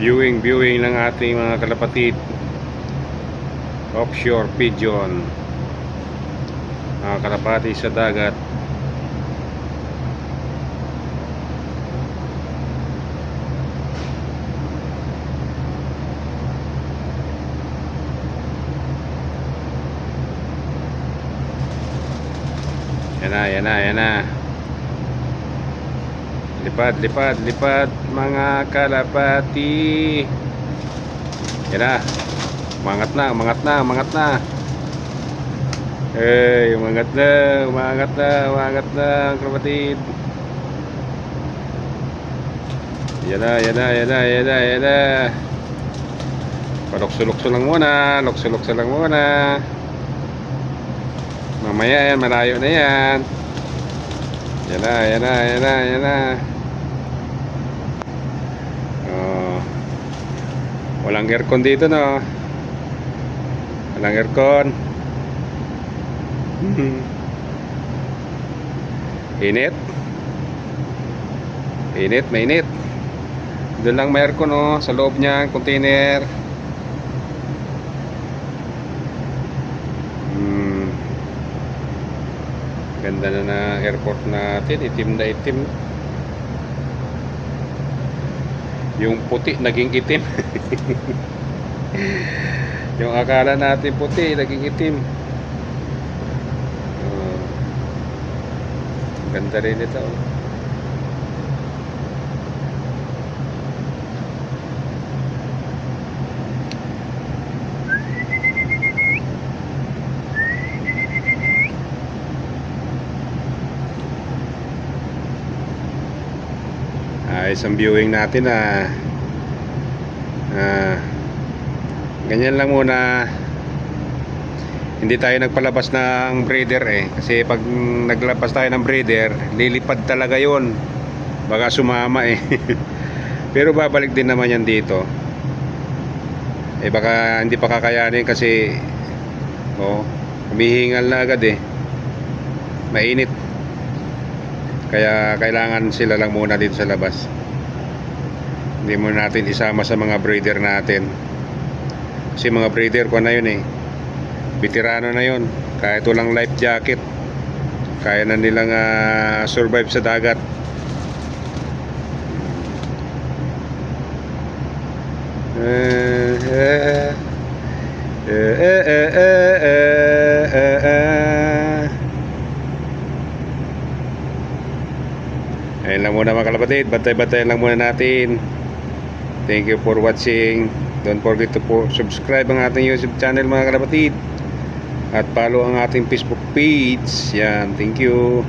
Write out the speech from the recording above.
viewing ng ating mga kalapatid, offshore pigeon, mga kalapati sa dagat. Yan na. Lipad mga kalapati. Yan na. Umangat na. Umangat na kapatid. Yan na. Palukso-lukso lang muna. Mamaya yan, malayo na yan. Yan na. Oh. Walang aircon dito, no? Walang aircon. Mainit. Doon lang may aircon, no? Sa loob niya, container. Ganda na airport natin, itim na itim. Yung puti naging itim. Yung akala natin puti naging itim. Ganda rin ito. Ayos ang viewing natin. Ganyan lang muna. Hindi tayo nagpalabas ng breeder kasi pag naglabas tayo ng breeder, lilipad talaga yon, baka sumama pero babalik din naman yan dito. Baka hindi pa kakayanin kasi humihingal na agad mainit. Kaya kailangan sila lang muna dito sa labas. Hindi muna natin isama sa mga breeder natin. Kasi mga breeder ko na yun veterano na yun. Kahit walang life jacket, kaya na nilang survive sa dagat. Ayun lang muna mga kalapatid, bantay-bantayan lang muna natin. Thank you for watching. Don't forget to subscribe ang ating YouTube channel mga kalapatid, at follow ang ating Facebook page. Yan, thank you.